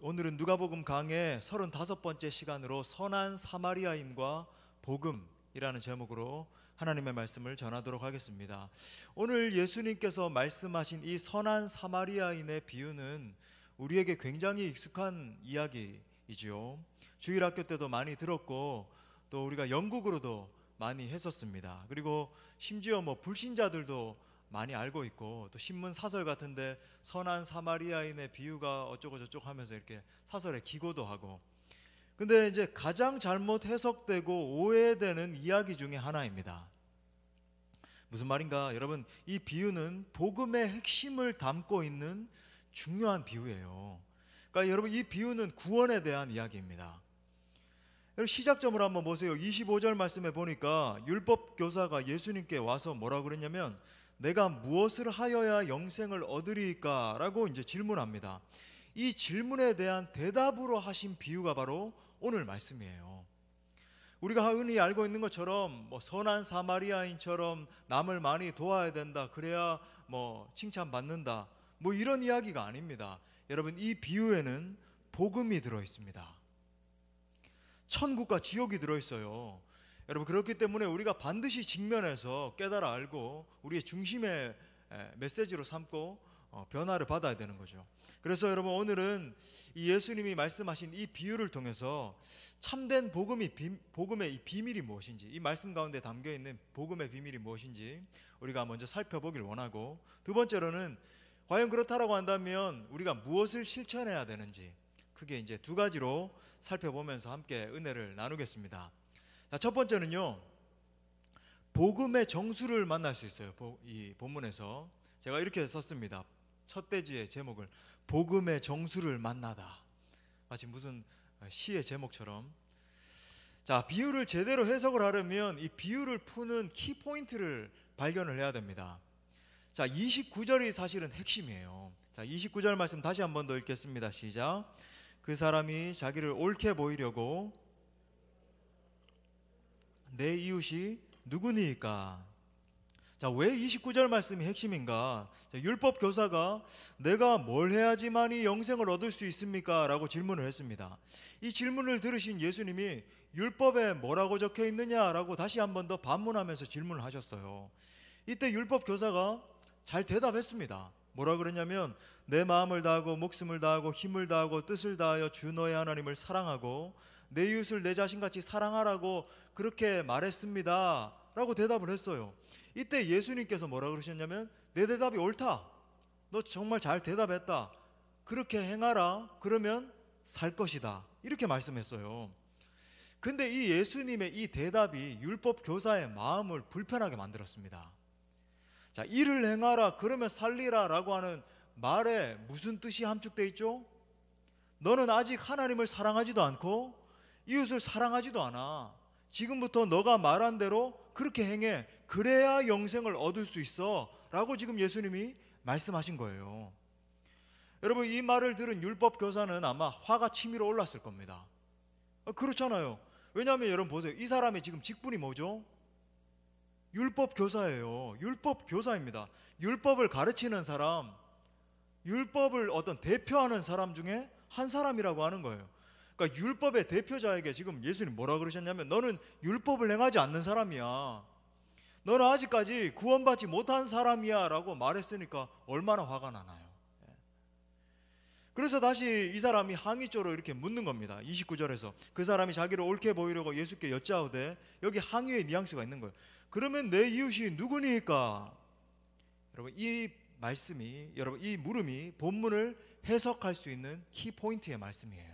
오늘은 누가복음 강의 35번째 시간으로 선한 사마리아인과 복음이라는 제목으로 하나님의 말씀을 전하도록 하겠습니다. 오늘 예수님께서 말씀하신 이 선한 사마리아인의 비유는 우리에게 굉장히 익숙한 이야기이지요. 주일학교 때도 많이 들었고 또 우리가 영국으로도 많이 했었습니다. 그리고 심지어 불신자들도 많이 알고 있고, 또 신문 사설 같은데 선한 사마리아인의 비유가 어쩌고 저쩌고 하면서 이렇게 사설에 기고도 하고. 근데 이제 가장 잘못 해석되고 오해되는 이야기 중에 하나입니다. 무슨 말인가? 여러분, 이 비유는 복음의 핵심을 담고 있는 중요한 비유예요. 그러니까 여러분, 이 비유는 구원에 대한 이야기입니다. 여러분, 시작점을 한번 보세요. 25절 말씀에 보니까 율법 교사가 예수님께 와서 뭐라고 그랬냐면, 내가 무엇을 하여야 영생을 얻으리까? 라고 이제 질문합니다. 이 질문에 대한 대답으로 하신 비유가 바로 오늘 말씀이에요. 우리가 흔히 알고 있는 것처럼 선한 사마리아인처럼 남을 많이 도와야 된다, 그래야 칭찬받는다, 이런 이야기가 아닙니다. 여러분, 이 비유에는 복음이 들어있습니다. 천국과 지옥이 들어있어요. 여러분, 그렇기 때문에 우리가 반드시 직면해서 깨달아 알고 우리의 중심의 메시지로 삼고 변화를 받아야 되는 거죠. 그래서 여러분, 오늘은 이 예수님이 말씀하신 이 비유를 통해서 참된 복음의 이 비밀이 무엇인지, 이 말씀 가운데 담겨있는 복음의 비밀이 무엇인지 우리가 먼저 살펴보길 원하고, 두 번째로는 과연 그렇다라고 한다면 우리가 무엇을 실천해야 되는지, 크게 이제 두 가지로 살펴보면서 함께 은혜를 나누겠습니다. 자, 첫 번째는요, 복음의 정수를 만날 수 있어요. 이 본문에서 제가 이렇게 썼습니다. 첫 대지의 제목을 복음의 정수를 만나다, 마치 무슨 시의 제목처럼. 자, 비유를 제대로 해석을 하려면 이 비유를 푸는 키포인트를 발견을 해야 됩니다. 자, 29절이 사실은 핵심이에요. 자, 29절 말씀 다시 한 번 더 읽겠습니다. 시작. 그 사람이 자기를 옳게 보이려고 내 이웃이 누구니까? 자, 왜 29절 말씀이 핵심인가? 자, 율법 교사가 내가 뭘 해야지만이 영생을 얻을 수 있습니까? 라고 질문을 했습니다. 이 질문을 들으신 예수님이 율법에 뭐라고 적혀 있느냐라고 다시 한 번 더 반문하면서 질문을 하셨어요. 이때 율법 교사가 잘 대답했습니다. 뭐라 그랬냐면, 내 마음을 다하고 목숨을 다하고 힘을 다하고 뜻을 다하여 주 너의 하나님을 사랑하고 내 이웃을 내 자신같이 사랑하라고 그렇게 말했습니다 라고 대답을 했어요. 이때 예수님께서 뭐라 그러셨냐면, 내 대답이 옳다, 너 정말 잘 대답했다, 그렇게 행하라, 그러면 살 것이다, 이렇게 말씀했어요. 근데 이 예수님의 이 대답이 율법 교사의 마음을 불편하게 만들었습니다. 자, 이를 행하라, 그러면 살리라 라고 하는 말에 무슨 뜻이 함축되어 있죠? 너는 아직 하나님을 사랑하지도 않고 이웃을 사랑하지도 않아. 지금부터 너가 말한 대로 그렇게 행해, 그래야 영생을 얻을 수 있어 라고 지금 예수님이 말씀하신 거예요. 여러분, 이 말을 들은 율법 교사는 아마 화가 치밀어 올랐을 겁니다. 그렇잖아요. 왜냐하면 여러분 보세요. 이 사람의 지금 직분이 뭐죠? 율법 교사예요. 율법 교사입니다. 율법을 가르치는 사람, 율법을 어떤 대표하는 사람 중에 한 사람이라고 하는 거예요. 그러니까 율법의 대표자에게 지금 예수님 뭐라 그러셨냐면, 너는 율법을 행하지 않는 사람이야, 너는 아직까지 구원받지 못한 사람이야 라고 말했으니까 얼마나 화가 나나요. 그래서 다시 이 사람이 항의조로 이렇게 묻는 겁니다. 29절에서 그 사람이 자기를 옳게 보이려고 예수께 여짜오되, 여기 항의의 뉘앙스가 있는 거예요. 그러면 내 이웃이 누구니까? 여러분, 이 말씀이, 여러분, 이 물음이 본문을 해석할 수 있는 키포인트의 말씀이에요.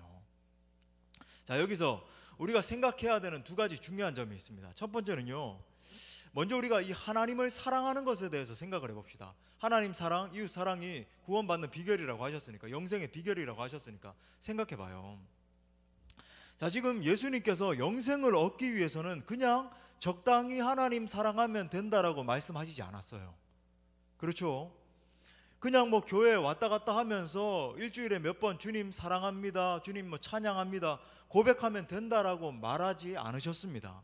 자, 여기서 우리가 생각해야 되는 두 가지 중요한 점이 있습니다. 첫 번째는요, 먼저 우리가 이 하나님을 사랑하는 것에 대해서 생각을 해봅시다. 하나님 사랑, 이웃 사랑이 구원받는 비결이라고 하셨으니까, 영생의 비결이라고 하셨으니까 생각해봐요. 자, 지금 예수님께서 영생을 얻기 위해서는 그냥 적당히 하나님 사랑하면 된다라고 말씀하시지 않았어요. 그렇죠? 그냥 교회에 왔다 갔다 하면서 일주일에 몇 번 주님 사랑합니다, 주님 찬양합니다 고백하면 된다라고 말하지 않으셨습니다.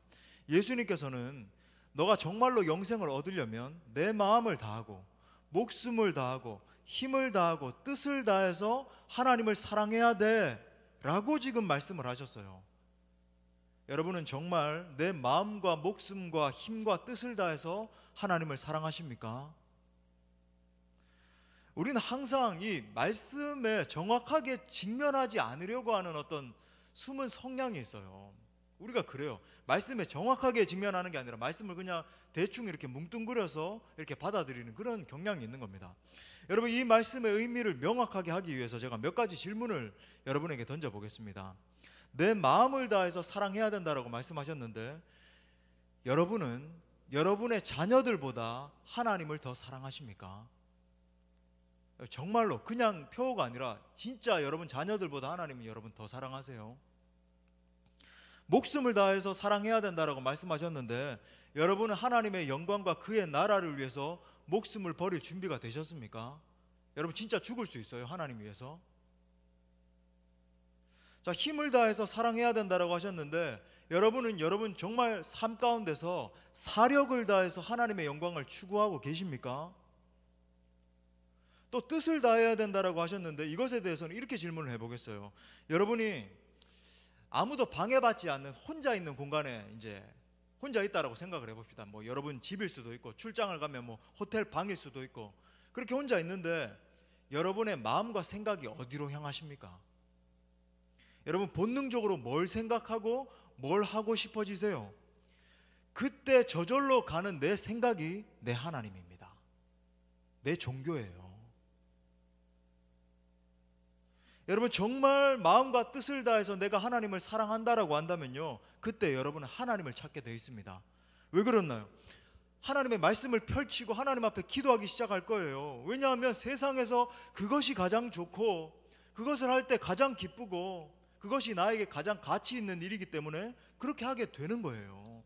예수님께서는 너가 정말로 영생을 얻으려면 내 마음을 다하고 목숨을 다하고 힘을 다하고 뜻을 다해서 하나님을 사랑해야 돼 라고 지금 말씀을 하셨어요. 여러분은 정말 내 마음과 목숨과 힘과 뜻을 다해서 하나님을 사랑하십니까? 우리는 항상 이 말씀에 정확하게 직면하지 않으려고 하는 어떤 숨은 성향이 있어요. 우리가 그래요. 말씀에 정확하게 직면하는 게 아니라 말씀을 그냥 대충 이렇게 뭉뚱그려서 이렇게 받아들이는 그런 경향이 있는 겁니다. 여러분, 이 말씀의 의미를 명확하게 하기 위해서 제가 몇 가지 질문을 여러분에게 던져보겠습니다. 내 마음을 다해서 사랑해야 된다라고 말씀하셨는데, 여러분은 여러분의 자녀들보다 하나님을 더 사랑하십니까? 정말로 그냥 표어가 아니라 진짜 여러분 자녀들보다 하나님을 여러분 더 사랑하세요? 목숨을 다해서 사랑해야 된다라고 말씀하셨는데, 여러분은 하나님의 영광과 그의 나라를 위해서 목숨을 버릴 준비가 되셨습니까? 여러분 진짜 죽을 수 있어요, 하나님 위해서? 자, 힘을 다해서 사랑해야 된다라고 하셨는데, 여러분은 여러분 정말 삶 가운데서 사력을 다해서 하나님의 영광을 추구하고 계십니까? 또 뜻을 다해야 된다라고 하셨는데, 이것에 대해서는 이렇게 질문을 해보겠어요. 여러분이 아무도 방해받지 않는 혼자 있는 공간에 이제 혼자 있다라고 생각을 해봅시다. 뭐 여러분 집일 수도 있고, 출장을 가면 뭐 호텔 방일 수도 있고, 그렇게 혼자 있는데 여러분의 마음과 생각이 어디로 향하십니까? 여러분 본능적으로 뭘 생각하고 뭘 하고 싶어지세요? 그때 저절로 가는 내 생각이 내 하나님입니다. 내 종교예요. 여러분 정말 마음과 뜻을 다해서 내가 하나님을 사랑한다라고 한다면요, 그때 여러분은 하나님을 찾게 되어 있습니다. 왜 그렇나요? 하나님의 말씀을 펼치고 하나님 앞에 기도하기 시작할 거예요. 왜냐하면 세상에서 그것이 가장 좋고, 그것을 할 때 가장 기쁘고, 그것이 나에게 가장 가치 있는 일이기 때문에 그렇게 하게 되는 거예요.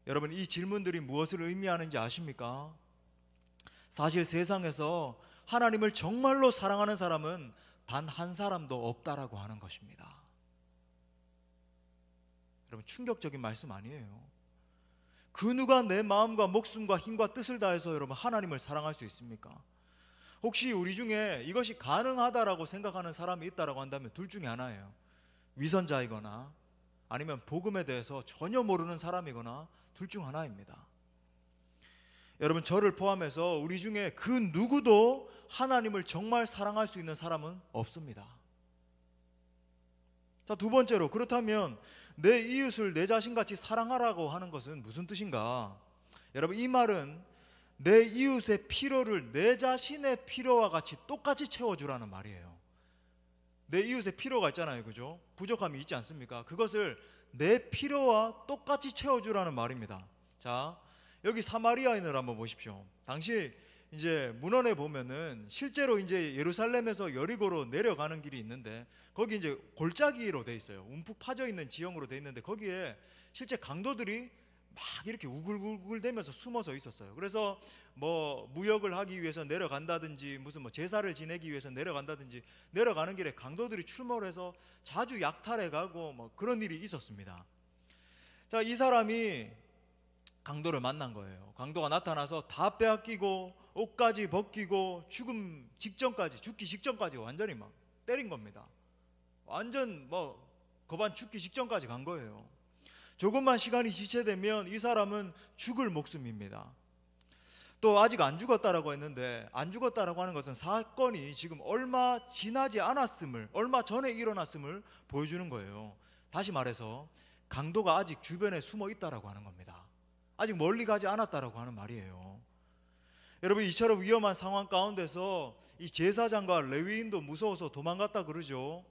여러분, 이 질문들이 무엇을 의미하는지 아십니까? 사실 세상에서 하나님을 정말로 사랑하는 사람은 단 한 사람도 없다라고 하는 것입니다. 여러분 충격적인 말씀 아니에요? 그 누가 내 마음과 목숨과 힘과 뜻을 다해서 여러분 하나님을 사랑할 수 있습니까? 혹시 우리 중에 이것이 가능하다라고 생각하는 사람이 있다라고 한다면 둘 중에 하나예요. 위선자이거나 아니면 복음에 대해서 전혀 모르는 사람이거나 둘 중 하나입니다. 여러분 저를 포함해서 우리 중에 그 누구도 하나님을 정말 사랑할 수 있는 사람은 없습니다. 자, 두 번째로, 그렇다면 내 이웃을 내 자신같이 사랑하라고 하는 것은 무슨 뜻인가? 여러분 이 말은 내 이웃의 필요를 내 자신의 필요와 같이 똑같이 채워주라는 말이에요. 내 이웃의 필요가 있잖아요, 그죠? 부족함이 있지 않습니까? 그것을 내 필요와 똑같이 채워주라는 말입니다. 자, 여기 사마리아인을 한번 보십시오. 당시 이제 문헌에 보면은 실제로 이제 예루살렘에서 여리고로 내려가는 길이 있는데, 거기 이제 골짜기로 돼 있어요. 움푹 파져 있는 지형으로 돼 있는데, 거기에 실제 강도들이 막 이렇게 우글우글대면서 숨어서 있었어요. 그래서 뭐 무역을 하기 위해서 내려간다든지, 무슨 뭐 제사를 지내기 위해서 내려간다든지, 내려가는 길에 강도들이 출몰을 해서 자주 약탈해 가고 뭐 그런 일이 있었습니다. 자, 이 사람이 강도를 만난 거예요. 강도가 나타나서 다 빼앗기고 옷까지 벗기고 죽기 직전까지 완전히 막 때린 겁니다. 완전 뭐 거반 죽기 직전까지 간 거예요. 조금만 시간이 지체되면 이 사람은 죽을 목숨입니다. 또 아직 안 죽었다라고 했는데, 안 죽었다라고 하는 것은 사건이 지금 얼마 지나지 않았음을, 얼마 전에 일어났음을 보여주는 거예요. 다시 말해서 강도가 아직 주변에 숨어 있다라고 하는 겁니다. 아직 멀리 가지 않았다라고 하는 말이에요. 여러분 이처럼 위험한 상황 가운데서 이 제사장과 레위인도 무서워서 도망갔다 그러죠.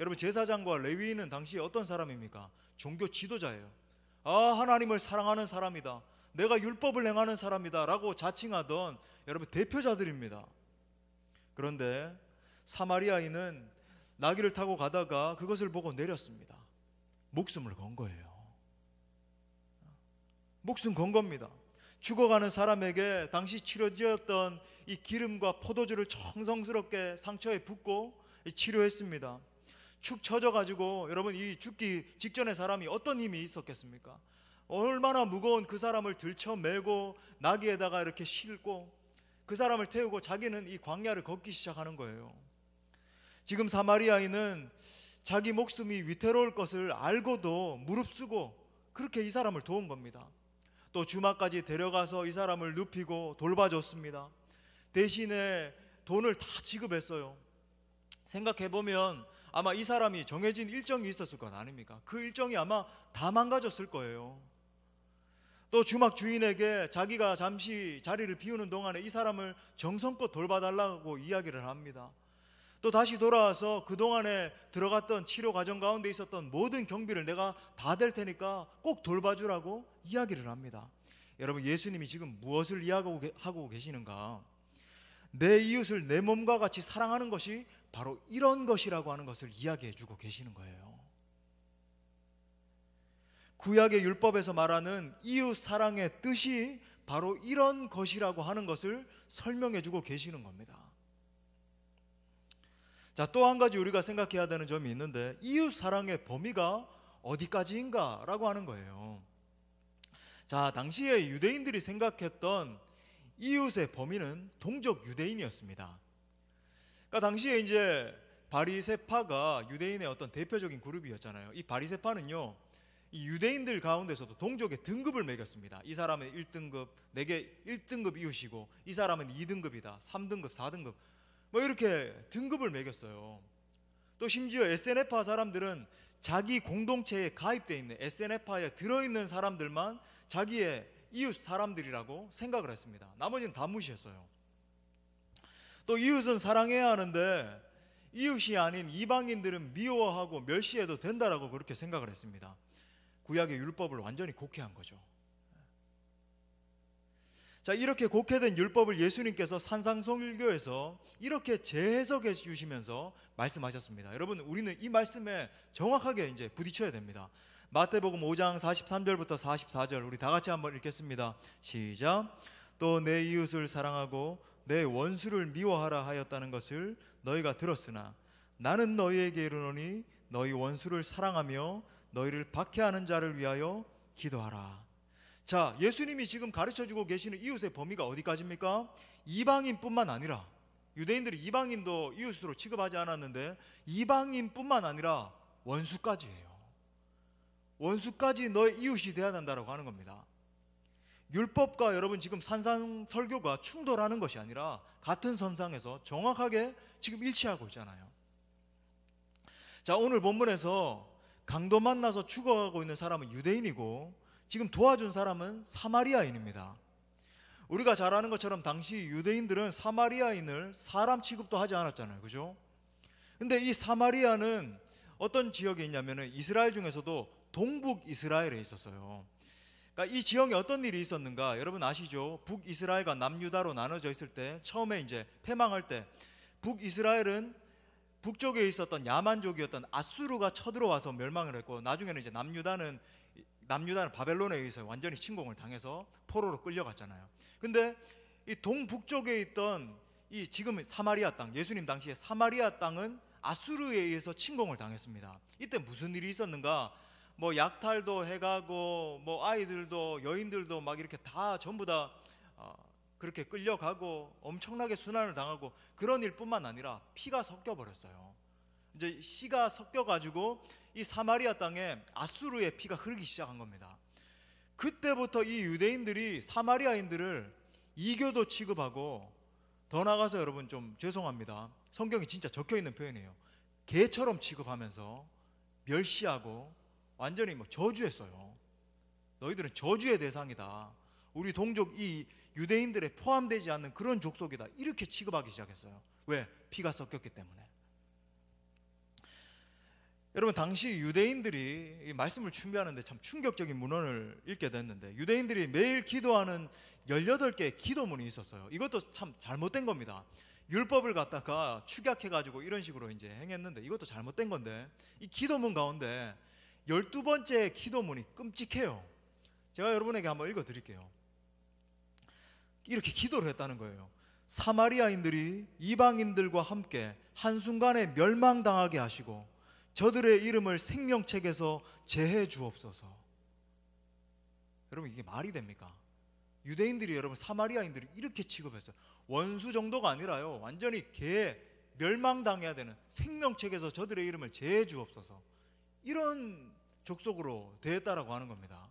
여러분 제사장과 레위인은 당시 어떤 사람입니까? 종교 지도자예요. 아, 하나님을 사랑하는 사람이다, 내가 율법을 행하는 사람이다 라고 자칭하던 여러분 대표자들입니다. 그런데 사마리아인은 나귀를 타고 가다가 그것을 보고 내렸습니다. 목숨을 건 거예요. 목숨 건 겁니다. 죽어가는 사람에게 당시 치료되었던 이 기름과 포도주를 정성스럽게 상처에 붓고 치료했습니다. 축 처져가지고, 여러분 이 죽기 직전의 사람이 어떤 힘이 있었겠습니까? 얼마나 무거운 그 사람을 들쳐매고 나귀에다가 이렇게 싣고, 그 사람을 태우고 자기는 이 광야를 걷기 시작하는 거예요. 지금 사마리아인은 자기 목숨이 위태로울 것을 알고도 무릅쓰고 그렇게 이 사람을 도운 겁니다. 또 주막까지 데려가서 이 사람을 눕히고 돌봐줬습니다. 대신에 돈을 다 지급했어요. 생각해보면 아마 이 사람이 정해진 일정이 있었을 것 아닙니까? 그 일정이 아마 다 망가졌을 거예요. 또 주막 주인에게 자기가 잠시 자리를 비우는 동안에 이 사람을 정성껏 돌봐달라고 이야기를 합니다. 또 다시 돌아와서 그동안에 들어갔던 치료 과정 가운데 있었던 모든 경비를 내가 다 댈 테니까 꼭 돌봐주라고 이야기를 합니다. 여러분, 예수님이 지금 무엇을 이야기하고 계시는가? 내 이웃을 내 몸과 같이 사랑하는 것이 바로 이런 것이라고 하는 것을 이야기해 주고 계시는 거예요. 구약의 율법에서 말하는 이웃 사랑의 뜻이 바로 이런 것이라고 하는 것을 설명해 주고 계시는 겁니다. 자, 또 한 가지 우리가 생각해야 되는 점이 있는데, 이웃 사랑의 범위가 어디까지인가 라고 하는 거예요. 자, 당시에 유대인들이 생각했던 이웃의 범위는 동족 유대인이었습니다. 그러니까 당시에 이제 바리새파가 유대인의 어떤 대표적인 그룹이었잖아요. 이 바리새파는요, 이 유대인들 가운데서도 동족의 등급을 매겼습니다. 이 사람은 1등급, 내게 1등급 이웃이고, 이 사람은 2등급이다, 3등급, 4등급, 뭐 이렇게 등급을 매겼어요. 또 심지어 SNF파 사람들은 자기 공동체에 가입되어 있는, SNF파에 들어있는 사람들만 자기의 이웃 사람들이라고 생각을 했습니다. 나머지는 다 무시했어요. 또 이웃은 사랑해야 하는데 이웃이 아닌 이방인들은 미워하고 멸시해도 된다라고 그렇게 생각을 했습니다. 구약의 율법을 완전히 곡해한 거죠. 자, 이렇게 곡해된 율법을 예수님께서 산상설교에서 이렇게 재해석해 주시면서 말씀하셨습니다. 여러분, 우리는 이 말씀에 정확하게 이제 부딪혀야 됩니다. 마태복음 5장 43절부터 44절 우리 다 같이 한번 읽겠습니다. 시작. 또 내 이웃을 사랑하고 내 원수를 미워하라 하였다는 것을 너희가 들었으나 나는 너희에게 이르노니 너희 원수를 사랑하며 너희를 박해하는 자를 위하여 기도하라. 자, 예수님이 지금 가르쳐주고 계시는 이웃의 범위가 어디까지입니까? 이방인뿐만 아니라, 유대인들이 이방인도 이웃으로 취급하지 않았는데 이방인뿐만 아니라 원수까지예요. 원수까지 너의 이웃이 되어야 된다고 하는 겁니다. 율법과 여러분 지금 산상설교가 충돌하는 것이 아니라 같은 선상에서 정확하게 지금 일치하고 있잖아요. 자, 오늘 본문에서 강도 만나서 죽어가고 있는 사람은 유대인이고 지금 도와준 사람은 사마리아인입니다. 우리가 잘 아는 것처럼 당시 유대인들은 사마리아인을 사람 취급도 하지 않았잖아요. 그죠? 근데 이 사마리아는 어떤 지역에 있냐면은 이스라엘 중에서도 동북 이스라엘에 있었어요. 그러니까 이 지역에 어떤 일이 있었는가? 여러분 아시죠? 북이스라엘과 남유다로 나눠져 있을 때, 처음에 이제 패망할 때 북이스라엘은 북쪽에 있었던 야만족이었던 아수르가 쳐들어와서 멸망을 했고, 나중에는 이제 남유다는 바벨론에 의해서 완전히 침공을 당해서 포로로 끌려갔잖아요. 근데 이 동북쪽에 있던 이 지금 사마리아 땅, 예수님 당시에 사마리아 땅은 아수르에 의해서 침공을 당했습니다. 이때 무슨 일이 있었는가? 뭐 약탈도 해가고, 뭐 아이들도 여인들도 막 이렇게 다 전부 다 그렇게 끌려가고 엄청나게 순환을 당하고, 그런 일뿐만 아니라 피가 섞여 버렸어요. 이제 씨가 섞여가지고 이 사마리아 땅에 아수르의 피가 흐르기 시작한 겁니다. 그때부터 이 유대인들이 사마리아인들을 이교도 취급하고, 더 나가서 여러분 좀 죄송합니다, 성경이 진짜 적혀있는 표현이에요. 개처럼 취급하면서 멸시하고 완전히 뭐 저주했어요. 너희들은 저주의 대상이다, 우리 동족 이 유대인들에 포함되지 않는 그런 족속이다, 이렇게 취급하기 시작했어요. 왜? 피가 섞였기 때문에. 여러분, 당시 유대인들이 이 말씀을 준비하는데 참 충격적인 문헌을 읽게 됐는데, 유대인들이 매일 기도하는 18개의 기도문이 있었어요. 이것도 참 잘못된 겁니다. 율법을 갖다가 축약해가지고 이런 식으로 이제 행했는데, 이것도 잘못된 건데, 이 기도문 가운데 12번째 기도문이 끔찍해요. 제가 여러분에게 한번 읽어드릴게요. 이렇게 기도를 했다는 거예요. 사마리아인들이 이방인들과 함께 한순간에 멸망당하게 하시고 저들의 이름을 생명책에서 제해 주옵소서. 여러분, 이게 말이 됩니까? 유대인들이 여러분 사마리아인들이 이렇게 취급했어요. 원수 정도가 아니라요, 완전히 멸망당해야 되는, 생명책에서 저들의 이름을 제해 주옵소서, 이런 족속으로 대했다라고 하는 겁니다.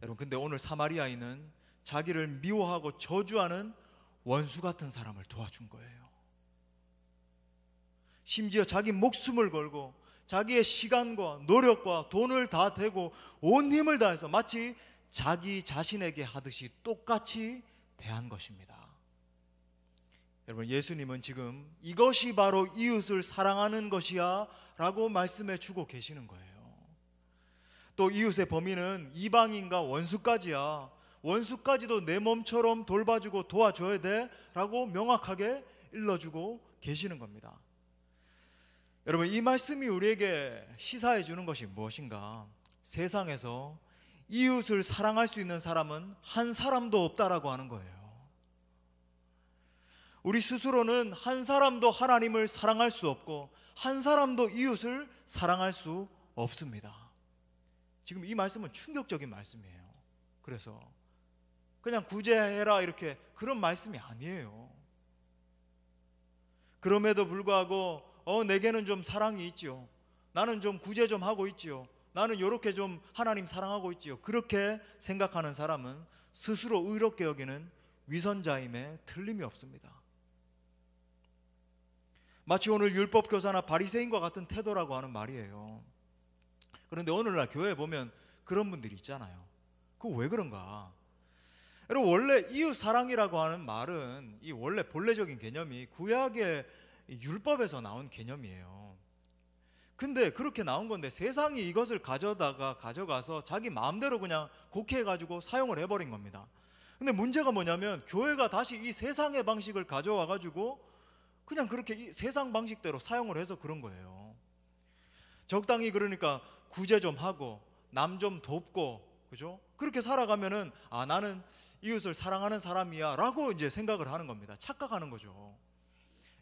여러분, 근데 오늘 사마리아인은 자기를 미워하고 저주하는 원수 같은 사람을 도와준 거예요. 심지어 자기 목숨을 걸고 자기의 시간과 노력과 돈을 다 대고 온 힘을 다해서 마치 자기 자신에게 하듯이 똑같이 대한 것입니다. 여러분, 예수님은 지금 이것이 바로 이웃을 사랑하는 것이야 라고 말씀해 주고 계시는 거예요. 또 이웃의 범위는 이방인과 원수까지야, 원수까지도 내 몸처럼 돌봐주고 도와줘야 돼 라고 명확하게 일러주고 계시는 겁니다. 여러분, 이 말씀이 우리에게 시사해 주는 것이 무엇인가? 세상에서 이웃을 사랑할 수 있는 사람은 한 사람도 없다라고 하는 거예요. 우리 스스로는 한 사람도 하나님을 사랑할 수 없고 한 사람도 이웃을 사랑할 수 없습니다. 지금 이 말씀은 충격적인 말씀이에요. 그래서 그냥 구제해라 이렇게 그런 말씀이 아니에요. 그럼에도 불구하고 내게는 좀 사랑이 있지요, 나는 좀 구제 좀 하고 있지요, 나는 이렇게 좀 하나님 사랑하고 있지요, 그렇게 생각하는 사람은 스스로 의롭게 여기는 위선자임에 틀림이 없습니다. 마치 오늘 율법교사나 바리새인과 같은 태도라고 하는 말이에요. 그런데 오늘날 교회에 보면 그런 분들이 있잖아요. 그거 왜 그런가? 여러분, 원래 이웃 사랑이라고 하는 말은 이 원래 본래적인 개념이 구약의 율법에서 나온 개념이에요. 근데 그렇게 나온 건데 세상이 이것을 가져가서 자기 마음대로 그냥 곡해가지고 사용을 해버린 겁니다. 근데 문제가 뭐냐면 교회가 다시 이 세상의 방식을 가져와가지고 그냥 그렇게 이 세상 방식대로 사용을 해서 그런 거예요. 적당히 그러니까 구제 좀 하고 남 좀 돕고, 그죠? 그렇게 살아가면은 나는 이웃을 사랑하는 사람이야 라고 이제 생각을 하는 겁니다. 착각하는 거죠.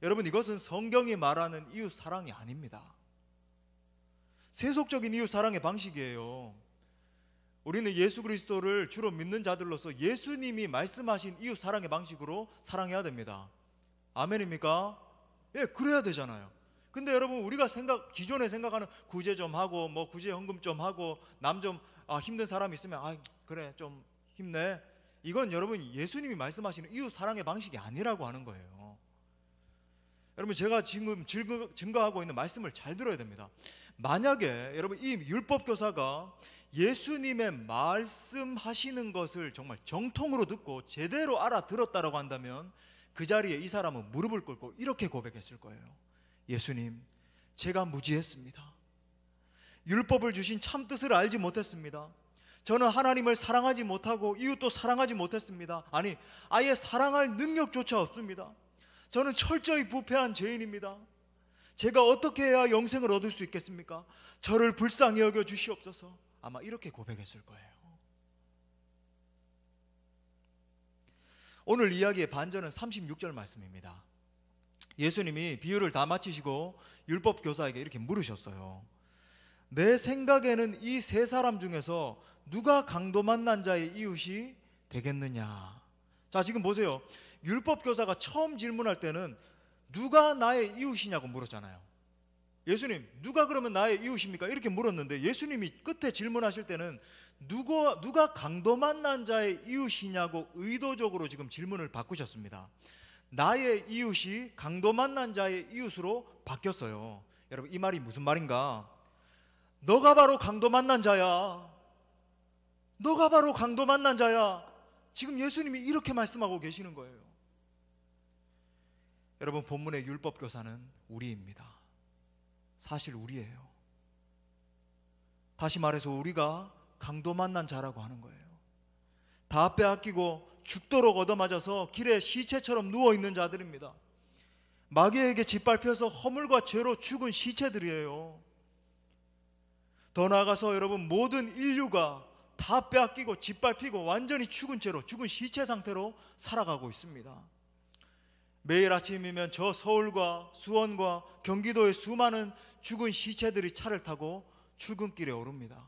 여러분, 이것은 성경이 말하는 이웃 사랑이 아닙니다. 세속적인 이웃 사랑의 방식이에요. 우리는 예수 그리스도를 주로 믿는 자들로서 예수님이 말씀하신 이웃 사랑의 방식으로 사랑해야 됩니다. 아멘입니까? 예, 그래야 되잖아요. 근데 여러분, 우리가 기존에 생각하는 구제 좀 하고 뭐 구제 헌금 좀 하고 남 좀 힘든 사람 있으면 그래 좀 힘내, 이건 여러분 예수님이 말씀하시는 이웃 사랑의 방식이 아니라고 하는 거예요. 여러분, 제가 지금 증거하고 있는 말씀을 잘 들어야 됩니다. 만약에 여러분 이 율법 교사가 예수님의 말씀하시는 것을 정말 정통으로 듣고 제대로 알아들었다라고 한다면 그 자리에 이 사람은 무릎을 꿇고 이렇게 고백했을 거예요. 예수님, 제가 무지했습니다. 율법을 주신 참 뜻을 알지 못했습니다. 저는 하나님을 사랑하지 못하고 이웃도 사랑하지 못했습니다. 아니, 아예 사랑할 능력조차 없습니다. 저는 철저히 부패한 죄인입니다. 제가 어떻게 해야 영생을 얻을 수 있겠습니까? 저를 불쌍히 여겨 주시옵소서. 아마 이렇게 고백했을 거예요. 오늘 이야기의 반전은 36절 말씀입니다. 예수님이 비유를 다 마치시고 율법 교사에게 이렇게 물으셨어요. 내 생각에는 이 세 사람 중에서 누가 강도 만난 자의 이웃이 되겠느냐? 자, 지금 보세요. 율법 교사가 처음 질문할 때는 누가 나의 이웃이냐고 물었잖아요. 예수님, 누가 그러면 나의 이웃입니까? 이렇게 물었는데 예수님이 끝에 질문하실 때는 누가 강도 만난 자의 이웃이냐고 의도적으로 지금 질문을 바꾸셨습니다. 나의 이웃이 강도 만난 자의 이웃으로 바뀌었어요. 여러분, 이 말이 무슨 말인가? 너가 바로 강도 만난 자야. 너가 바로 강도 만난 자야. 지금 예수님이 이렇게 말씀하고 계시는 거예요. 여러분, 본문의 율법 교사는 우리입니다. 사실 우리예요. 다시 말해서 우리가 강도 만난 자라고 하는 거예요. 다 빼앗기고 죽도록 얻어맞아서 길에 시체처럼 누워있는 자들입니다. 마귀에게 짓밟혀서 허물과 죄로 죽은 시체들이에요. 더 나아가서 여러분, 모든 인류가 다 빼앗기고 짓밟히고 완전히 죽은 채로, 죽은 시체 상태로 살아가고 있습니다. 매일 아침이면 저 서울과 수원과 경기도의 수많은 죽은 시체들이 차를 타고 출근길에 오릅니다.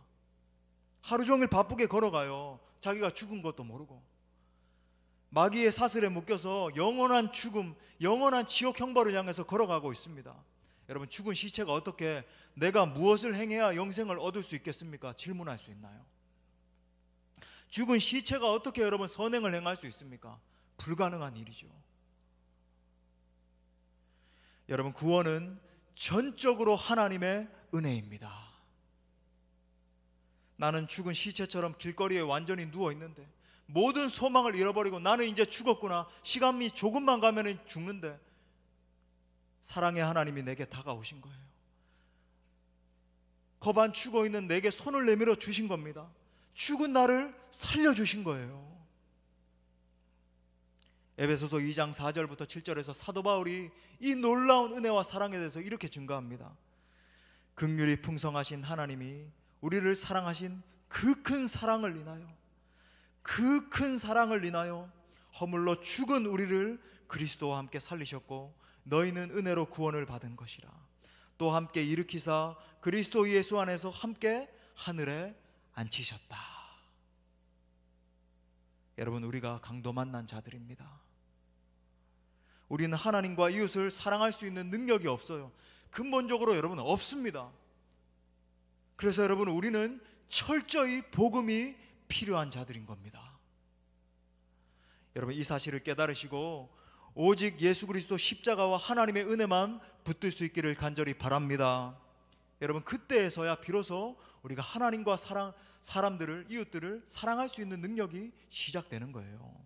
하루 종일 바쁘게 걸어가요. 자기가 죽은 것도 모르고 마귀의 사슬에 묶여서 영원한 죽음, 영원한 지옥 형벌을 향해서 걸어가고 있습니다. 여러분, 죽은 시체가 어떻게 내가 무엇을 행해야 영생을 얻을 수 있겠습니까? 질문할 수 있나요? 죽은 시체가 어떻게 여러분 선행을 행할 수 있습니까? 불가능한 일이죠. 여러분, 구원은 전적으로 하나님의 은혜입니다. 나는 죽은 시체처럼 길거리에 완전히 누워있는데 모든 소망을 잃어버리고 나는 이제 죽었구나, 시간이 조금만 가면 죽는데 사랑의 하나님이 내게 다가오신 거예요. 거반 죽어있는 내게 손을 내밀어 주신 겁니다. 죽은 나를 살려주신 거예요. 에베소서 2장 4절부터 7절에서 사도 바울이 이 놀라운 은혜와 사랑에 대해서 이렇게 증거합니다. 긍휼이 풍성하신 하나님이 우리를 사랑하신 그 큰 사랑을 인하여, 그 큰 사랑을 인하여 허물로 죽은 우리를 그리스도와 함께 살리셨고 너희는 은혜로 구원을 받은 것이라. 또 함께 일으키사 그리스도 예수 안에서 함께 하늘에 앉히셨다. 여러분, 우리가 강도 만난 자들입니다. 우리는 하나님과 이웃을 사랑할 수 있는 능력이 없어요. 근본적으로 여러분 없습니다. 그래서 여러분, 우리는 철저히 복음이 필요한 자들인 겁니다. 여러분, 이 사실을 깨달으시고 오직 예수 그리스도 십자가와 하나님의 은혜만 붙들 수 있기를 간절히 바랍니다. 여러분, 그때에서야 비로소 우리가 하나님과 사람들을, 이웃들을 사랑할 수 있는 능력이 시작되는 거예요.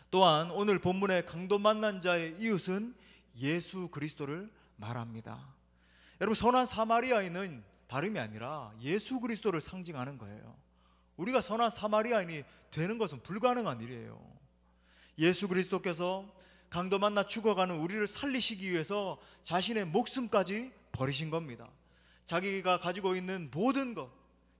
또한 오늘 본문의 강도 만난 자의 이웃은 예수 그리스도를 말합니다. 여러분, 선한 사마리아인은 다름이 아니라 예수 그리스도를 상징하는 거예요. 우리가 선한 사마리아인이 되는 것은 불가능한 일이에요. 예수 그리스도께서 강도 만나 죽어가는 우리를 살리시기 위해서 자신의 목숨까지 버리신 겁니다. 자기가 가지고 있는 모든 것,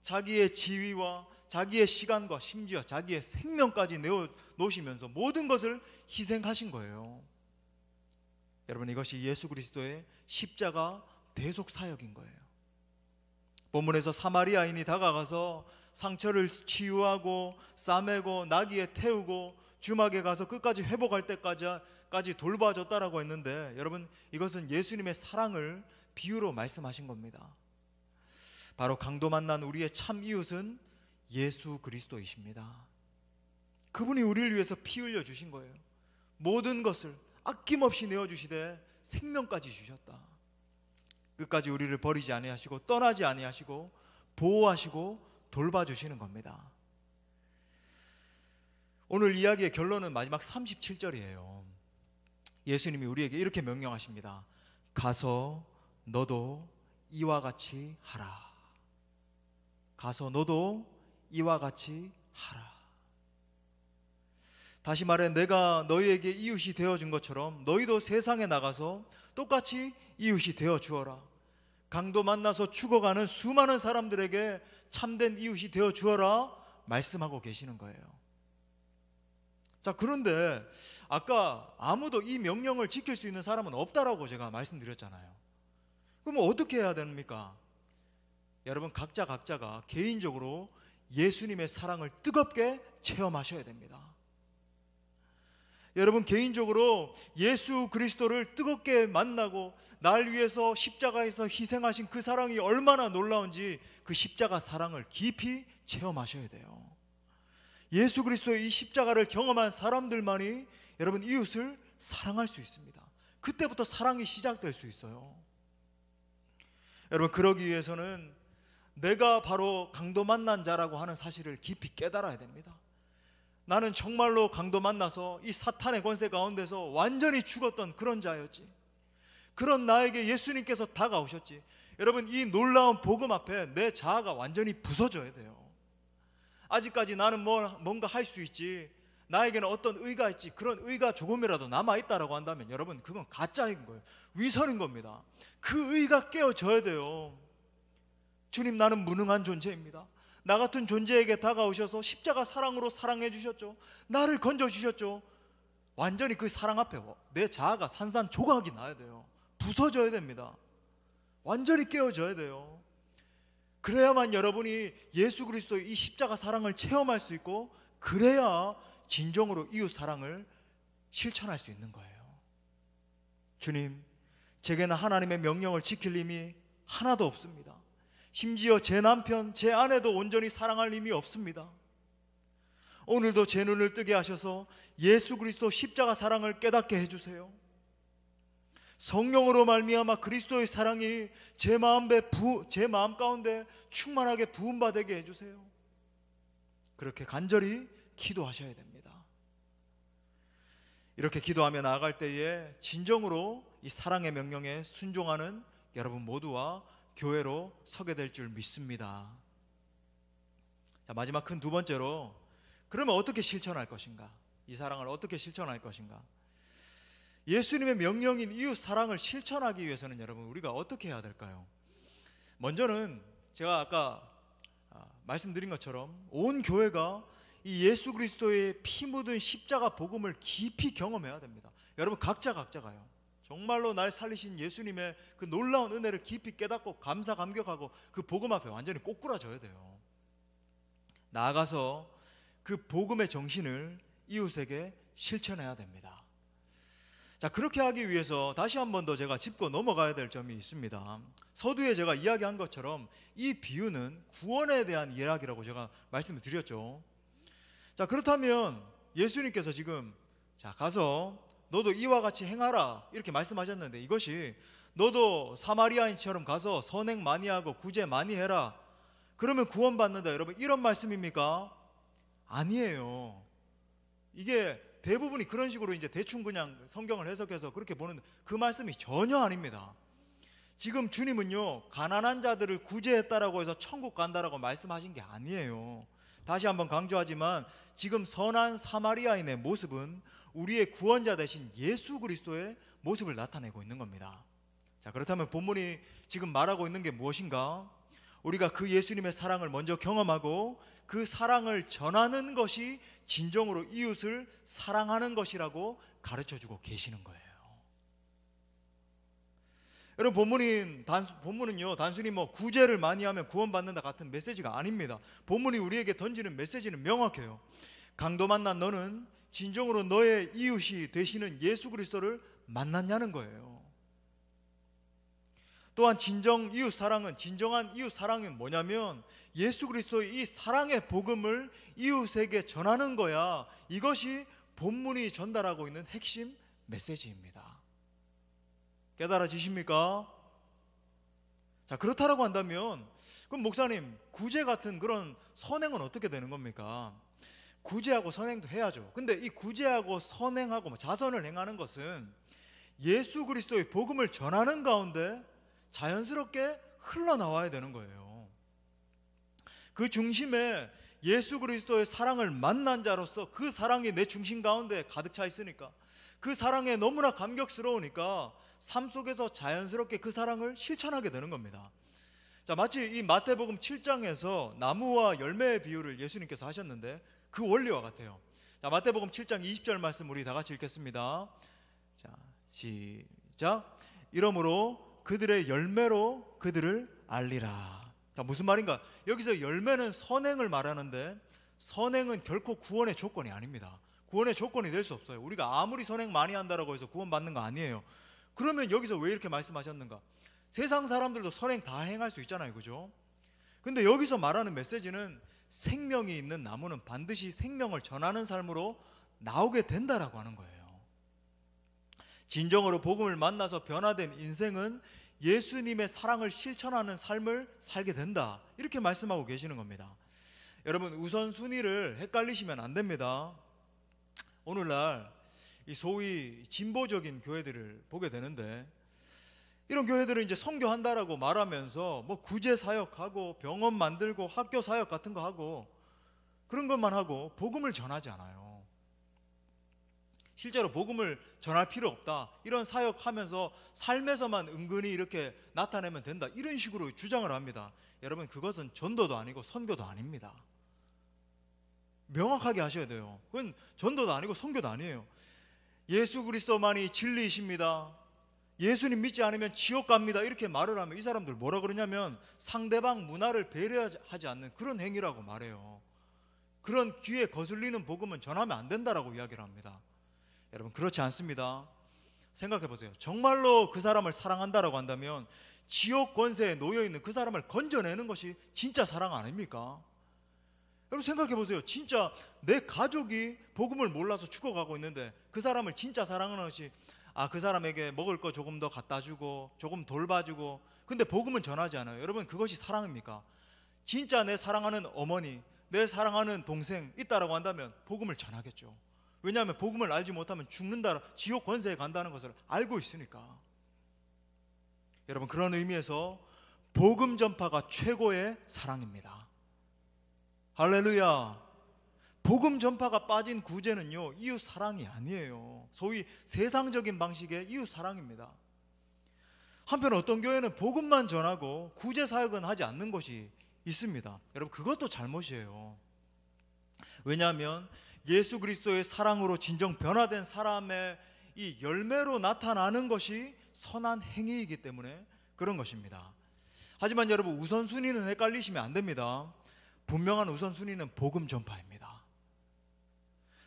자기의 지위와 자기의 시간과 심지어 자기의 생명까지 내어놓으시면서 모든 것을 희생하신 거예요. 여러분, 이것이 예수 그리스도의 십자가 대속 사역인 거예요. 본문에서 사마리아인이 다가가서 상처를 치유하고 싸매고 나귀에 태우고 주막에 가서 끝까지 회복할 때까지 돌봐줬다라고 했는데, 여러분, 이것은 예수님의 사랑을 비유로 말씀하신 겁니다. 바로 강도 만난 우리의 참 이웃은 예수 그리스도이십니다. 그분이 우리를 위해서 피 흘려 주신 거예요. 모든 것을 아낌없이 내어주시되 생명까지 주셨다. 끝까지 우리를 버리지 아니하시고 떠나지 아니하시고 보호하시고 돌봐주시는 겁니다. 오늘 이야기의 결론은 마지막 37절이에요. 예수님이 우리에게 이렇게 명령하십니다. 가서 너도 이와 같이 하라. 가서 너도 이와 같이 하라. 다시 말해, 내가 너희에게 이웃이 되어준 것처럼 너희도 세상에 나가서 똑같이 이웃이 되어 주어라. 강도 만나서 죽어가는 수많은 사람들에게 참된 이웃이 되어 주어라 말씀하고 계시는 거예요. 자, 그런데 아까 아무도 이 명령을 지킬 수 있는 사람은 없다라고 제가 말씀드렸잖아요. 그럼 어떻게 해야 됩니까? 여러분, 각자가 개인적으로 예수님의 사랑을 뜨겁게 체험하셔야 됩니다. 여러분, 개인적으로 예수 그리스도를 뜨겁게 만나고 날 위해서 십자가에서 희생하신 그 사랑이 얼마나 놀라운지 그 십자가 사랑을 깊이 체험하셔야 돼요. 예수 그리스도의 이 십자가를 경험한 사람들만이 여러분 이웃을 사랑할 수 있습니다. 그때부터 사랑이 시작될 수 있어요. 여러분, 그러기 위해서는 내가 바로 강도 만난 자라고 하는 사실을 깊이 깨달아야 됩니다. 나는 정말로 강도 만나서 이 사탄의 권세 가운데서 완전히 죽었던 그런 자였지. 그런 나에게 예수님께서 다가오셨지. 여러분, 이 놀라운 복음 앞에 내 자아가 완전히 부서져야 돼요. 아직까지 나는 뭔가 할 수 있지, 나에게는 어떤 의가 있지, 그런 의가 조금이라도 남아있다라고 한다면 여러분, 그건 가짜인 거예요. 위선인 겁니다. 그 의가 깨어져야 돼요. 주님, 나는 무능한 존재입니다. 나 같은 존재에게 다가오셔서 십자가 사랑으로 사랑해 주셨죠. 나를 건져 주셨죠. 완전히 그 사랑 앞에 내 자아가 산산조각이 나야 돼요. 부서져야 됩니다. 완전히 깨어져야 돼요. 그래야만 여러분이 예수 그리스도의 이 십자가 사랑을 체험할 수 있고, 그래야 진정으로 이웃 사랑을 실천할 수 있는 거예요. 주님, 제게는 하나님의 명령을 지킬 힘이 하나도 없습니다. 심지어 제 남편, 제 아내도 온전히 사랑할 힘이 없습니다. 오늘도 제 눈을 뜨게 하셔서 예수 그리스도 십자가 사랑을 깨닫게 해주세요. 성령으로 말미암아 그리스도의 사랑이 제 마음 가운데 충만하게 부음받게 해주세요. 그렇게 간절히 기도하셔야 됩니다. 이렇게 기도하며 나아갈 때에 진정으로 이 사랑의 명령에 순종하는 여러분 모두와 교회로 서게 될 줄 믿습니다. 자, 마지막 큰 두 번째로, 그러면 어떻게 실천할 것인가? 이 사랑을 어떻게 실천할 것인가? 예수님의 명령인 이웃 사랑을 실천하기 위해서는 여러분 우리가 어떻게 해야 될까요? 먼저는 제가 아까 말씀드린 것처럼 온 교회가 이 예수 그리스도의 피 묻은 십자가 복음을 깊이 경험해야 됩니다. 여러분 각자가요. 정말로 날 살리신 예수님의 그 놀라운 은혜를 깊이 깨닫고 감사 감격하고 그 복음 앞에 완전히 꼬꾸라져야 돼요. 나아가서 그 복음의 정신을 이웃에게 실천해야 됩니다. 자, 그렇게 하기 위해서 다시 한 번 더 제가 짚고 넘어가야 될 점이 있습니다. 서두에 제가 이야기한 것처럼 이 비유는 구원에 대한 이야기라고 제가 말씀을 드렸죠. 자, 그렇다면 예수님께서 지금 자, 가서 너도 이와 같이 행하라 이렇게 말씀하셨는데, 이것이 너도 사마리아인처럼 가서 선행 많이 하고 구제 많이 해라 그러면 구원받는다, 여러분 이런 말씀입니까? 아니에요. 이게 대부분이 그런 식으로 이제 대충 그냥 성경을 해석해서 그렇게 보는데 그 말씀이 전혀 아닙니다. 지금 주님은요, 가난한 자들을 구제했다라고 해서 천국 간다라고 말씀하신 게 아니에요. 다시 한번 강조하지만 지금 선한 사마리아인의 모습은 우리의 구원자 되신 예수 그리스도의 모습을 나타내고 있는 겁니다. 자, 그렇다면 본문이 지금 말하고 있는 게 무엇인가? 우리가 그 예수님의 사랑을 먼저 경험하고 그 사랑을 전하는 것이 진정으로 이웃을 사랑하는 것이라고 가르쳐주고 계시는 거예요. 여러분, 본문은요 단순히 뭐 구제를 많이 하면 구원받는다 같은 메시지가 아닙니다. 본문이 우리에게 던지는 메시지는 명확해요. 강도 만난 너는 진정으로 너의 이웃이 되시는 예수 그리스도를 만났냐는 거예요. 또한 진정한 이웃 사랑은 뭐냐면 예수 그리스도의 이 사랑의 복음을 이웃에게 전하는 거야. 이것이 본문이 전달하고 있는 핵심 메시지입니다. 깨달아지십니까? 자, 그렇다라고 한다면 그럼 목사님, 구제 같은 그런 선행은 어떻게 되는 겁니까? 구제하고 선행도 해야죠. 근데 이 구제하고 선행하고 자선을 행하는 것은 예수 그리스도의 복음을 전하는 가운데 자연스럽게 흘러나와야 되는 거예요. 그 중심에 예수 그리스도의 사랑을 만난 자로서 그 사랑이 내 중심 가운데 가득 차 있으니까, 그 사랑에 너무나 감격스러우니까 삶 속에서 자연스럽게 그 사랑을 실천하게 되는 겁니다. 자, 마치 이 마태복음 7장에서 나무와 열매의 비유를 예수님께서 하셨는데 그 원리와 같아요. 자, 마태복음 7장 20절 말씀 우리 다 같이 읽겠습니다. 자, 시작. 이러므로 그들의 열매로 그들을 알리라. 자, 무슨 말인가? 여기서 열매는 선행을 말하는데 선행은 결코 구원의 조건이 아닙니다. 구원의 조건이 될 수 없어요. 우리가 아무리 선행 많이 한다라고 해서 구원받는 거 아니에요. 그러면 여기서 왜 이렇게 말씀하셨는가? 세상 사람들도 선행 다 행할 수 있잖아요, 그죠? 근데 여기서 말하는 메시지는 생명이 있는 나무는 반드시 생명을 전하는 삶으로 나오게 된다라고 하는 거예요. 진정으로 복음을 만나서 변화된 인생은 예수님의 사랑을 실천하는 삶을 살게 된다, 이렇게 말씀하고 계시는 겁니다. 여러분, 우선순위를 헷갈리시면 안 됩니다. 오늘날 이 소위 진보적인 교회들을 보게 되는데, 이런 교회들은 이제 선교한다라고 말하면서 뭐 구제 사역하고 병원 만들고 학교 사역 같은 거 하고 그런 것만 하고 복음을 전하지 않아요. 실제로 복음을 전할 필요 없다, 이런 사역하면서 삶에서만 은근히 이렇게 나타내면 된다, 이런 식으로 주장을 합니다. 여러분, 그것은 전도도 아니고 선교도 아닙니다. 명확하게 하셔야 돼요. 그건 전도도 아니고 선교도 아니에요. 예수 그리스도만이 진리이십니다. 예수님 믿지 않으면 지옥 갑니다 이렇게 말을 하면 이 사람들 뭐라 그러냐면 상대방 문화를 배려하지 않는 그런 행위라고 말해요. 그런 귀에 거슬리는 복음은 전하면 안 된다라고 이야기를 합니다. 여러분, 그렇지 않습니다. 생각해 보세요. 정말로 그 사람을 사랑한다라고 한다면 지옥 권세에 놓여있는 그 사람을 건져내는 것이 진짜 사랑 아닙니까? 여러분, 생각해 보세요. 진짜 내 가족이 복음을 몰라서 죽어가고 있는데 그 사람을 진짜 사랑하는 것이 그 사람에게 먹을 거 조금 더 갖다 주고 조금 돌봐주고, 근데 복음은 전하지 않아요. 여러분, 그것이 사랑입니까? 진짜 내 사랑하는 어머니, 내 사랑하는 동생 있다라고 한다면 복음을 전하겠죠. 왜냐하면 복음을 알지 못하면 죽는다, 지옥 권세에 간다는 것을 알고 있으니까. 여러분, 그런 의미에서 복음 전파가 최고의 사랑입니다. 할렐루야. 복음 전파가 빠진 구제는요, 이웃 사랑이 아니에요. 소위 세상적인 방식의 이웃 사랑입니다. 한편 어떤 교회는 복음만 전하고 구제 사역은 하지 않는 것이 있습니다. 여러분, 그것도 잘못이에요. 왜냐하면 예수 그리스도의 사랑으로 진정 변화된 사람의 이 열매로 나타나는 것이 선한 행위이기 때문에 그런 것입니다. 하지만 여러분, 우선순위는 헷갈리시면 안 됩니다. 분명한 우선순위는 복음 전파입니다.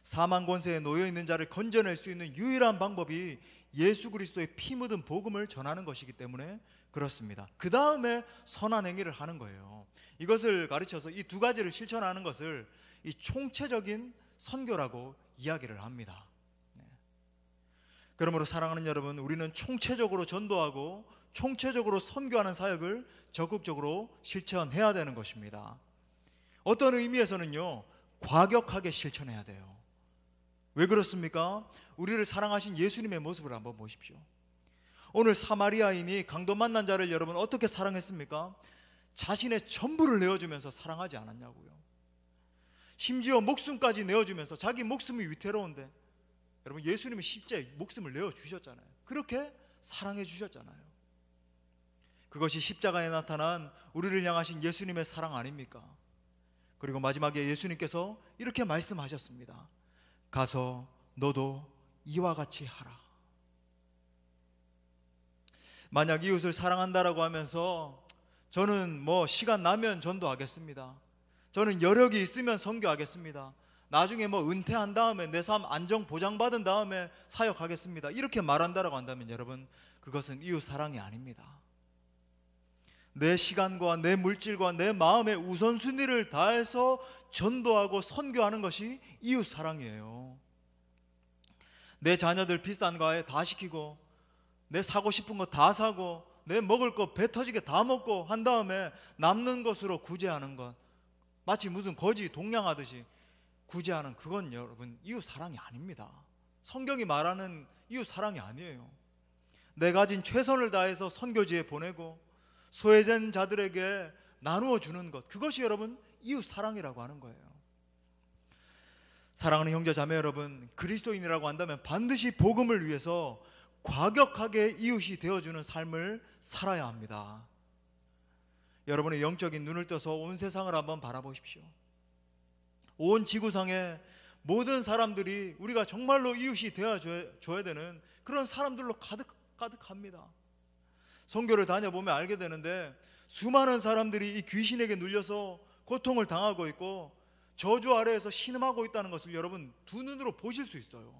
사망 권세에 놓여있는 자를 건져낼 수 있는 유일한 방법이 예수 그리스도의 피 묻은 복음을 전하는 것이기 때문에 그렇습니다. 그 다음에 선한 행위를 하는 거예요. 이것을 가르쳐서 이 두 가지를 실천하는 것을 이 총체적인 선교라고 이야기를 합니다. 그러므로 사랑하는 여러분, 우리는 총체적으로 전도하고 총체적으로 선교하는 사역을 적극적으로 실천해야 되는 것입니다. 어떤 의미에서는요, 과격하게 실천해야 돼요. 왜 그렇습니까? 우리를 사랑하신 예수님의 모습을 한번 보십시오. 오늘 사마리아인이 강도 만난 자를 여러분 어떻게 사랑했습니까? 자신의 전부를 내어주면서 사랑하지 않았냐고요. 심지어 목숨까지 내어주면서, 자기 목숨이 위태로운데 여러분, 예수님이 십자에 목숨을 내어주셨잖아요. 그렇게 사랑해 주셨잖아요. 그것이 십자가에 나타난 우리를 향하신 예수님의 사랑 아닙니까? 그리고 마지막에 예수님께서 이렇게 말씀하셨습니다. 가서 너도 이와 같이 하라. 만약 이웃을 사랑한다라고 하면서 저는 시간 나면 전도하겠습니다, 저는 여력이 있으면 선교하겠습니다, 나중에 은퇴한 다음에 내 삶 안정 보장받은 다음에 사역하겠습니다, 이렇게 말한다라고 한다면 여러분, 그것은 이웃 사랑이 아닙니다. 내 시간과 내 물질과 내 마음의 우선순위를 다해서 전도하고 선교하는 것이 이웃 사랑이에요. 내 자녀들 비싼 과외 다 시키고, 내 사고 싶은 거 다 사고, 내 먹을 거 배 터지게 다 먹고 한 다음에 남는 것으로 구제하는 것, 마치 무슨 거지 동냥하듯이 구제하는, 그건 여러분 이웃 사랑이 아닙니다. 성경이 말하는 이웃 사랑이 아니에요. 내 가진 최선을 다해서 선교지에 보내고 소외된 자들에게 나누어 주는 것, 그것이 여러분 이웃 사랑이라고 하는 거예요. 사랑하는 형제 자매 여러분, 그리스도인이라고 한다면 반드시 복음을 위해서 과격하게 이웃이 되어주는 삶을 살아야 합니다. 여러분의 영적인 눈을 떠서 온 세상을 한번 바라보십시오. 온 지구상의 모든 사람들이 우리가 정말로 이웃이 되어줘야 되는 그런 사람들로 가득합니다. 선교를 다녀보면 알게 되는데, 수많은 사람들이 이 귀신에게 눌려서 고통을 당하고 있고 저주 아래에서 신음하고 있다는 것을 여러분 두 눈으로 보실 수 있어요.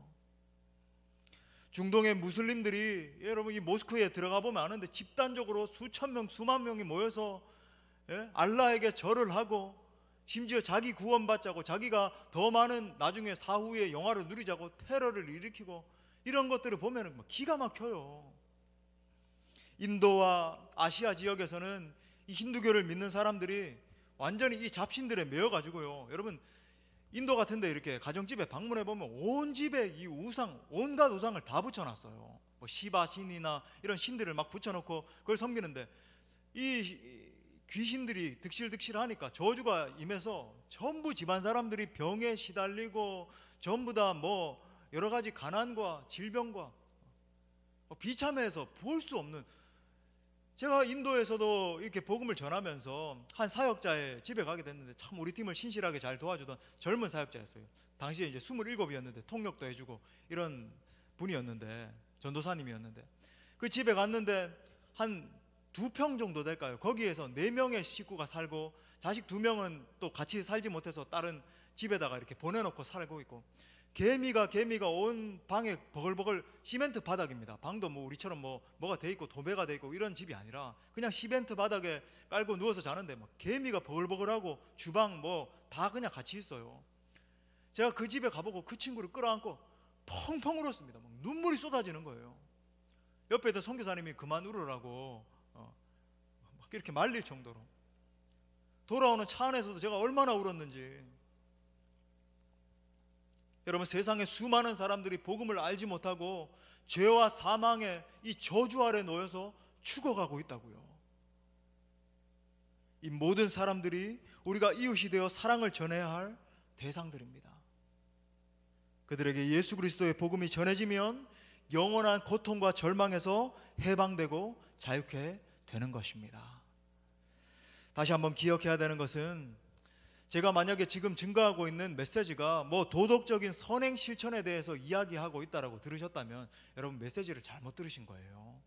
중동의 무슬림들이 여러분 이 모스크에 들어가 보면 아는데, 집단적으로 수천 명 수만 명이 모여서 알라에게 절을 하고, 심지어 자기 구원받자고, 자기가 더 많은 나중에 사후의 영화를 누리자고 테러를 일으키고, 이런 것들을 보면 기가 막혀요. 인도와 아시아 지역에서는 이 힌두교를 믿는 사람들이 완전히 이 잡신들에 매여가지고요, 여러분 인도 같은데 이렇게 가정집에 방문해 보면 온 집에 이 우상, 온갖 우상을 다 붙여놨어요. 시바 신이나 이런 신들을 막 붙여놓고 그걸 섬기는데, 이 귀신들이 득실득실하니까 저주가 임해서 전부 집안 사람들이 병에 시달리고 전부 다 여러 가지 가난과 질병과 비참해서 볼 수 없는. 제가 인도에서도 이렇게 복음을 전하면서 한 사역자의 집에 가게 됐는데, 참 우리 팀을 신실하게 잘 도와주던 젊은 사역자였어요. 당시에 이제 27이었는데 통역도 해주고 이런 분이었는데, 전도사님이었는데, 그 집에 갔는데 한 2평 정도 될까요? 거기에서 4명의 식구가 살고 자식 2명은 또 같이 살지 못해서 다른 집에다가 이렇게 보내놓고 살고 있고, 개미가 온 방에 버글버글, 시멘트 바닥입니다. 방도 뭐 우리처럼 뭐가 돼 있고 도배가 돼 있고 이런 집이 아니라 그냥 시멘트 바닥에 깔고 누워서 자는데 막 개미가 버글버글하고 주방 뭐 다 그냥 같이 있어요. 제가 그 집에 가보고 그 친구를 끌어안고 펑펑 울었습니다. 막 눈물이 쏟아지는 거예요. 옆에 있던 선교사님이 그만 울으라고 막 이렇게 말릴 정도로. 돌아오는 차 안에서도 제가 얼마나 울었는지. 여러분, 세상에 수많은 사람들이 복음을 알지 못하고 죄와 사망의 이 저주 아래 놓여서 죽어가고 있다고요. 이 모든 사람들이 우리가 이웃이 되어 사랑을 전해야 할 대상들입니다. 그들에게 예수 그리스도의 복음이 전해지면 영원한 고통과 절망에서 해방되고 자유케 되는 것입니다. 다시 한번 기억해야 되는 것은, 제가 만약에 지금 증거하고 있는 메시지가 뭐 도덕적인 선행 실천에 대해서 이야기하고 있다고 들으셨다면 여러분 메시지를 잘못 들으신 거예요.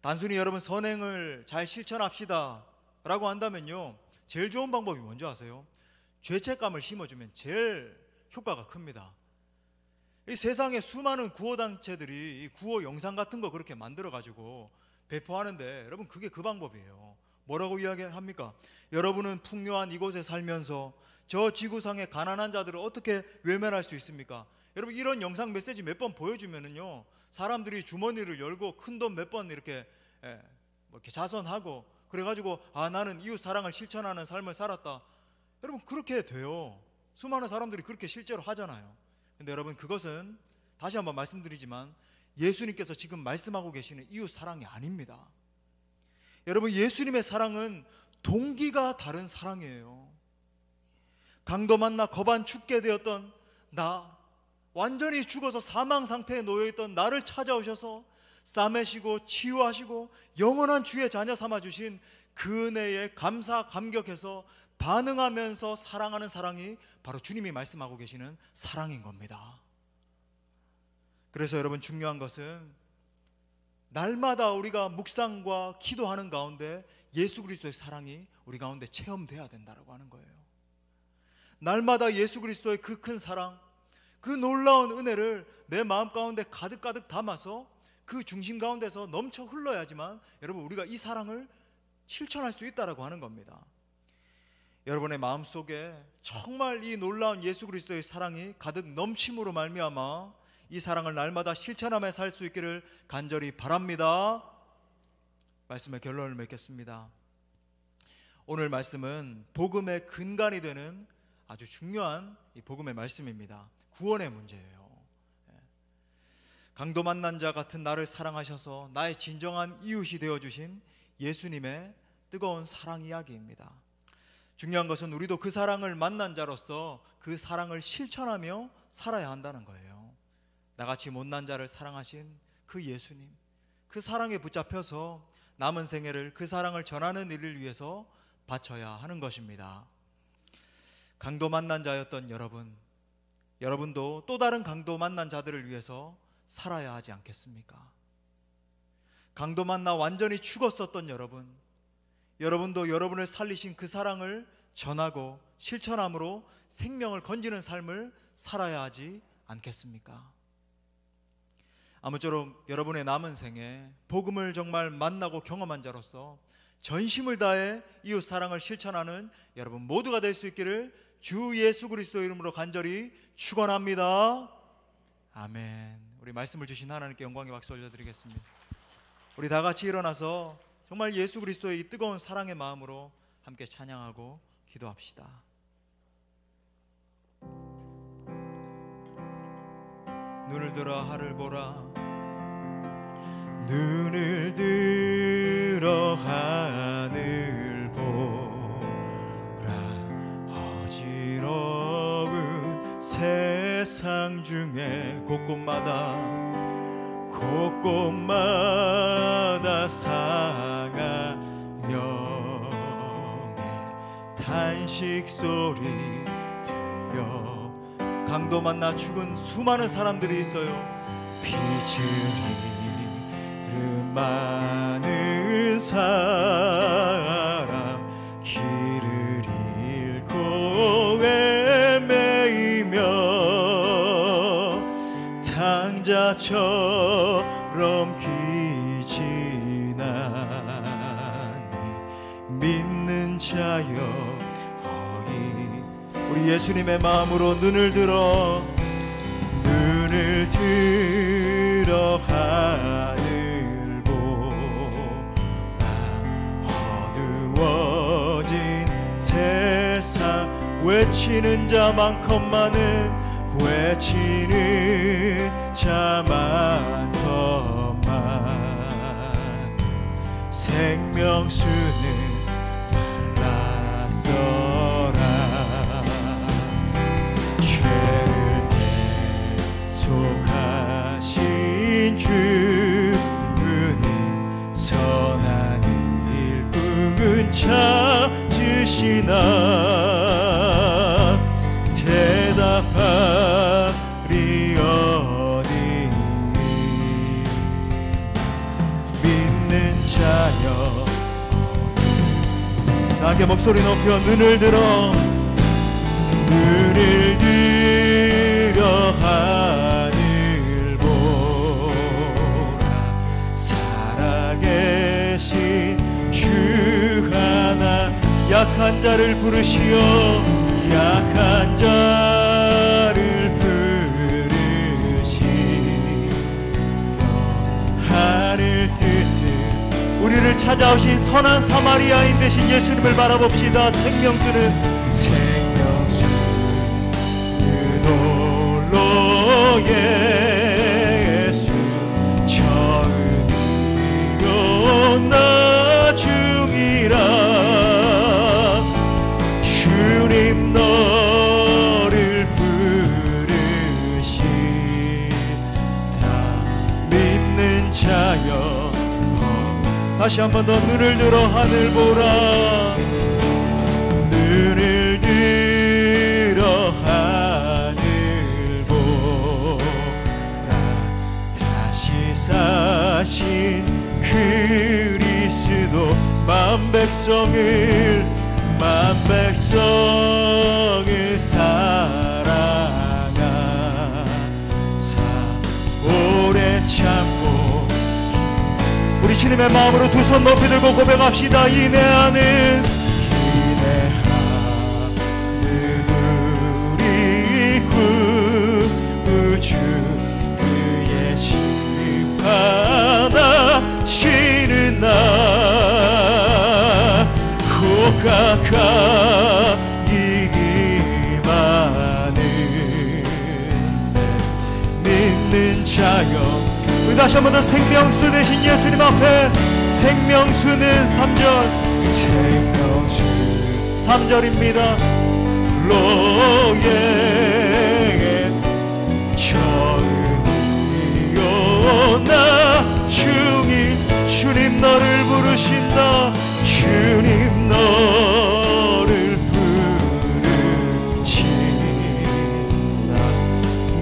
단순히 여러분 선행을 잘 실천합시다 라고 한다면요, 제일 좋은 방법이 뭔지 아세요? 죄책감을 심어주면 제일 효과가 큽니다. 이 세상에 수많은 구호단체들이 이 구호 영상 같은 거 그렇게 만들어가지고 배포하는데, 여러분 그게 그 방법이에요. 뭐라고 이야기합니까? 여러분은 풍요한 이곳에 살면서 저 지구상의 가난한 자들을 어떻게 외면할 수 있습니까? 여러분 이런 영상 메시지 몇 번 보여주면은요, 사람들이 주머니를 열고 큰 돈 몇 번 이렇게 이렇게 자선하고, 그래가지고 나는 이웃 사랑을 실천하는 삶을 살았다. 여러분 그렇게 돼요. 수많은 사람들이 그렇게 실제로 하잖아요. 근데 여러분 그것은 다시 한번 말씀드리지만 예수님께서 지금 말씀하고 계시는 이웃 사랑이 아닙니다. 여러분 예수님의 사랑은 동기가 다른 사랑이에요. 강도 만나 거반 죽게 되었던 나, 완전히 죽어서 사망 상태에 놓여있던 나를 찾아오셔서 싸매시고 치유하시고 영원한 주의 자녀 삼아주신 그 은혜에 감사 감격해서 반응하면서 사랑하는 사랑이 바로 주님이 말씀하고 계시는 사랑인 겁니다. 그래서 여러분 중요한 것은 날마다 우리가 묵상과 기도하는 가운데 예수 그리스도의 사랑이 우리 가운데 체험돼야 된다고 하는 거예요. 날마다 예수 그리스도의 그 큰 사랑, 그 놀라운 은혜를 내 마음 가운데 가득가득 담아서 그 중심 가운데서 넘쳐 흘러야지만 여러분 우리가 이 사랑을 실천할 수 있다고 하는 겁니다. 여러분의 마음속에 정말 이 놀라운 예수 그리스도의 사랑이 가득 넘침으로 말미암아 이 사랑을 날마다 실천하며 살 수 있기를 간절히 바랍니다. 말씀의 결론을 맺겠습니다. 오늘 말씀은 복음의 근간이 되는 아주 중요한 이 복음의 말씀입니다. 구원의 문제예요. 강도 만난 자 같은 나를 사랑하셔서 나의 진정한 이웃이 되어주신 예수님의 뜨거운 사랑 이야기입니다. 중요한 것은 우리도 그 사랑을 만난 자로서 그 사랑을 실천하며 살아야 한다는 거예요. 나같이 못난 자를 사랑하신 그 예수님, 그 사랑에 붙잡혀서 남은 생애를 그 사랑을 전하는 일을 위해서 바쳐야 하는 것입니다. 강도 만난 자였던 여러분도 또 다른 강도 만난 자들을 위해서 살아야 하지 않겠습니까? 강도 만나 완전히 죽었었던 여러분도 여러분을 살리신 그 사랑을 전하고 실천함으로 생명을 건지는 삶을 살아야 하지 않겠습니까? 아무쪼록 여러분의 남은 생에 복음을 정말 만나고 경험한 자로서 전심을 다해 이웃 사랑을 실천하는 여러분 모두가 될 수 있기를 주 예수 그리스도 이름으로 간절히 축원합니다. 아멘. 우리 말씀을 주신 하나님께 영광의 박수 올려드리겠습니다. 우리 다 같이 일어나서 정말 예수 그리스도의 이 뜨거운 사랑의 마음으로 함께 찬양하고 기도합시다. 눈을 들어 하늘 보라, 눈을 들어 하늘 보라. 어지러운 세상 중에 곳곳마다 상한 영의 탄식 소리 들려. 강도 만나 죽은 수많은 사람들이 있어요. 빛을 잃은 많은 사람 길을 잃고 헤매이며 탕자처럼 기진하니 믿는 자여 어이. 우리 예수님의 마음으로 눈을 들어 하늘 보라. 어두워진 세상 외치는 자 많건만은 외치는 자 많건만 생명수는 말랐어라. 죄를 대속하신 주님 선한 일꾼 찾으시나 대답하리 어디 믿는 자여. 나에게 목소리 높여 눈을 들어 하늘 보라. 살아계신 주 하나 약한 자를 부르시어 약한 자를 부르시며 하늘 뜻을 우리를 찾아오신 선한 사마리아인 되신 예수님을 바라봅시다. 생명수는 홀로 예수 처음이요 나중이라. 주님 너를 부르시다 믿는 자여. 다시 한 번 더 눈을 들어 하늘 보라. 눈을 들어 하늘 보라. 다시 사신 그리스도 만 백성을 사랑하사 오래 참고. 우리 주님의 마음으로 두 손 높이 들고 고백합시다. 인내하는 우리 구주 그의 심판하시는 날 곧 가까이 임하는 믿는 자여. 우리 다시 한번 더 생명수 되신 예수님 앞에 생명수는 3절 생명수 3절입니다. 로에 처음이요 나중이 주님 너를 부르신다. 주님 너를 부르신다.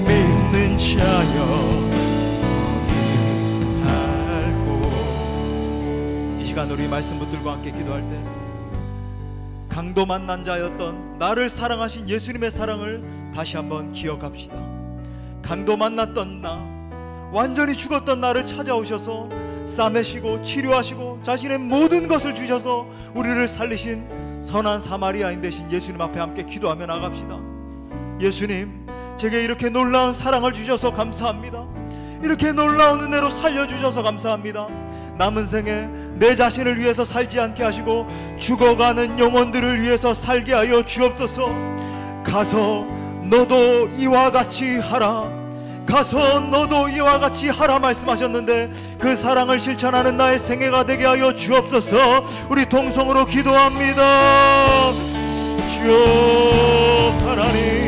믿는 자여 이 시간 우리 말씀 붙들고 함께 기도할 때 강도 만난 자였던 나를 사랑하신 예수님의 사랑을 다시 한번 기억합시다. 강도 만났던 나, 완전히 죽었던 나를 찾아오셔서 싸매시고 치료하시고 자신의 모든 것을 주셔서 우리를 살리신 선한 사마리아인 되신 예수님 앞에 함께 기도하며 나갑시다. 예수님, 제게 이렇게 놀라운 사랑을 주셔서 감사합니다. 이렇게 놀라운 은혜로 살려주셔서 감사합니다. 남은 생에 내 자신을 위해서 살지 않게 하시고 죽어가는 영혼들을 위해서 살게 하여 주옵소서. 가서 너도 이와 같이 하라, 가서 너도 이와 같이 하라 말씀하셨는데 그 사랑을 실천하는 나의 생애가 되게 하여 주옵소서. 우리 동성으로 기도합니다. 주여 하나님,